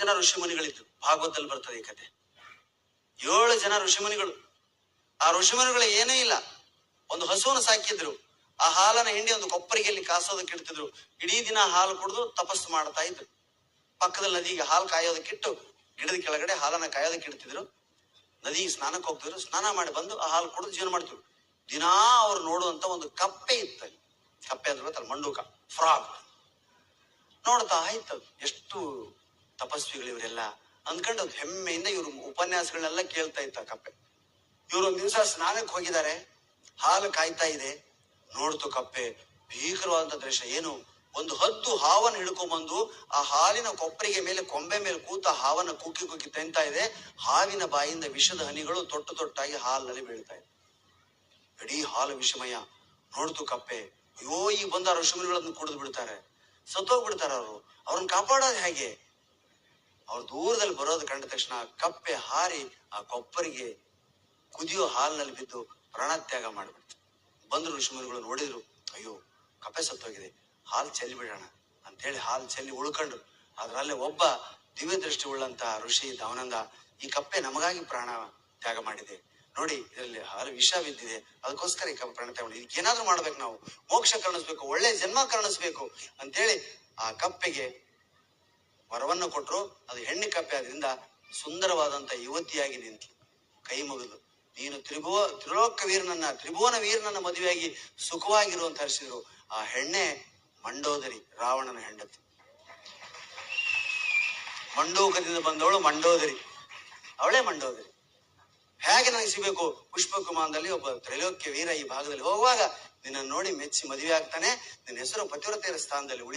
ಜನ ಋಷಿಮುನಿಗಳಿದ್ರು. ಭಾಗವತದಲ್ಲಿ ಬರ್ತದೆ ಈ ಕತೆ. 7 ಜನ ಋಷಿಮುನಿಗಳು. ಆ ಋಷಿಮುನಿಗಳು ಏನೇ ಇಲ್ಲ, ಒಂದು ಹಸುವನ್ನು ಸಾಕಿದ್ರು. ಆ ಹಾಲನ್ನ ಹಿಂಡಿ ಒಂದು ಕೊಪ್ಪರಿಗೆಯಲ್ಲಿ ಕಾಸೋದಕ್ಕೆ ಇಡ್ತಿದ್ರು. ಇಡೀ ದಿನ ಹಾಲು ಕುಡಿದು ತಪಸ್ಸು ಮಾಡ್ತಾ ಇದ್ರು. ಪಕ್ಕದಲ್ಲಿ ನದಿಗೆ ಹಾಲು ಕಾಯೋದಕ್ಕಿಟ್ಟು ಗಿಡದ ಕೆಳಗಡೆ ಹಾಲನ್ನ ಕಾಯೋದಕ್ಕೆ ಇಡ್ತಿದ್ರು. ನದಿಗೆ ಸ್ನಾನಕ್ಕೆ ಹೋಗ್ತಿದ್ರು. ಸ್ನಾನ ಮಾಡಿ ಬಂದು ಆ ಹಾಲು ಕುಡಿದು ಜೀವನ ಮಾಡ್ತಿದ್ರು. ದಿನಾ ಅವ್ರು ನೋಡುವಂತ ಒಂದು ಕಪ್ಪೆ ಇತ್ತು. ಕಪ್ಪೆ ಅಂದ್ರೆ ಗೊತ್ತಲ್ಲ, ಮಂಡೂಕ, ಫ್ರಾಗ್. ನೋಡ್ತಾ ಆಯ್ತು ಎಷ್ಟು ತಪಸ್ವಿಗಳು ಇವರೆಲ್ಲ ಅಂದ್ಕೊಂಡು ಹೆಮ್ಮೆಯಿಂದ ಇವ್ರ ಉಪನ್ಯಾಸಗಳನ್ನೆಲ್ಲ ಕೇಳ್ತಾ ಇತ್ತ ಕಪ್ಪೆ. ಇವ್ರು ಒಂದ್ ದಿವಸ ಸ್ನಾನಕ್ಕೆ ಹೋಗಿದ್ದಾರೆ. ಹಾಲು ಕಾಯ್ತಾ ಇದೆ. ನೋಡ್ತು ಕಪ್ಪೆ, ಭೀಕರವಾದಂತ ದೃಶ್ಯ. ಏನು, ಒಂದು ಹದ್ದು ಹಾವನ್ನು ಹಿಡ್ಕೊಂಡ್ಬಂದು ಆ ಹಾಲಿನ ಕೊಪ್ಪರಿಗೆ ಮೇಲೆ ಕೊಂಬೆ ಮೇಲೆ ಕೂತ ಹಾವನ್ನ ಕುಕ್ಕಿ ಕುಕ್ಕಿ ತಿಂತಾ ಇದೆ. ಹಾವಿನ ಬಾಯಿಂದ ವಿಷದ ಹನಿಗಳು ತೊಟ್ಟು ತೊಟ್ಟಾಗಿ ಹಾಲಿನಲ್ಲಿ ಬೀಳ್ತಾ ಇದೆ. ಇಡೀ ಹಾಲು ವಿಷಮಯ. ನೋಡ್ತು ಕಪ್ಪೆ, ಅಯ್ಯೋ ಈ ಬಂದ ಋಷಿಮುನಿಗಳನ್ನು ಕುಡಿದು ಬಿಡ್ತಾರೆ, ಸತ್ತೋಗ್ಬಿಡ್ತಾರ ಅವರು, ಅವ್ರನ್ನ ಕಾಪಾಡೋದು ಹೇಗೆ? ಅವ್ರು ದೂರದಲ್ಲಿ ಬರೋದು ಕಂಡ ತಕ್ಷಣ ಕಪ್ಪೆ ಹಾರಿ ಆ ಕೊಪ್ಪರಿಗೆ ಕುದಿಯೋ ಹಾಲಿನಲ್ಲಿ ಬಿದ್ದು ಪ್ರಾಣತ್ಯಾಗ ಮಾಡ್ಬಿಡ್ತು. ಬಂದ್ರು ಋಷಿಮುನಿಗಳು, ನೋಡಿದ್ರು, ಅಯ್ಯೋ ಕಪ್ಪೆ ಸತ್ತೋಗಿದೆ, ಹಾಲು ಚೆಲ್ಲಿ ಬಿಡೋಣ ಅಂತ ಹೇಳಿ ಹಾಲು ಚೆಲ್ಲಿ ಉಳ್ಕೊಂಡ್ರು. ಅದ್ರಲ್ಲಿ ಒಬ್ಬ ದಿವ್ಯ ದೃಷ್ಟಿ ಉಳ್ಳಂತ ಋಷಿ ಇದ್ದ. ಅವನಂದ, ಈ ಕಪ್ಪೆ ನಮಗಾಗಿ ಪ್ರಾಣ ತ್ಯಾಗ ಮಾಡಿದೆ ನೋಡಿ, ಇದರಲ್ಲಿ ಹಾಲು ವಿಷ ಬಿದ್ದಿದೆ, ಅದಕ್ಕೋಸ್ಕರ ಈ ಕಪ್ಪೆ ಪ್ರಾಣ ತ್ಯಾಗ ಮಾಡಿ, ಇದಕ್ಕೆ ಏನಾದ್ರೂ ಮಾಡ್ಬೇಕು, ನಾವು ಮೋಕ್ಷ ಕರುಣಿಸ್ಬೇಕು, ಒಳ್ಳೆ ಜನ್ಮ ಕರುಣಿಸ್ಬೇಕು ಅಂತೇಳಿ ಆ ಕಪ್ಪೆಗೆ ವರವನ್ನು ಕೊಟ್ರು. ಅದು ಹೆಣ್ಣು ಕಪ್ಪೆ ಆದ್ರಿಂದ ಸುಂದರವಾದಂತ ಯುವತಿಯಾಗಿ ನಿಂತು ಕೈ ಮುಗಿದು, ನೀನು ತ್ರಿಭುವನ ವೀರನನ್ನ ಮದುವೆಯಾಗಿ ಸುಖವಾಗಿರುವಂತ ಹರಿಸಿದ್ರು. ಆ ಹೆಣ್ಣೆ ಮಂಡೋದರಿ, ರಾವಣನ ಹೆಂಡತಿ. ಮಂಡೂಕದಿಂದ ಬಂದವಳು ಮಂಡೋದರಿ, ಅವಳೇ ಮಂಡೋದರಿ. ಹೇಗೆ ನನಗೆ ಸಿಗಬೇಕು? ಪುಷ್ಪಕುಮಾರದಲ್ಲಿ ಒಬ್ಬ ತ್ರೈಲೋಕ್ಯ ವೀರ ಈ ಭಾಗದಲ್ಲಿ ಹೋಗುವಾಗ ನಿನ್ನ ನೋಡಿ ಮೆಚ್ಚಿ ಮದುವೆ ಆಗ್ತಾನೆ. ನಿನ್ನ ಹೆಸರು ಪತಿವ್ರತೆಯರ ಸ್ಥಾನದಲ್ಲಿ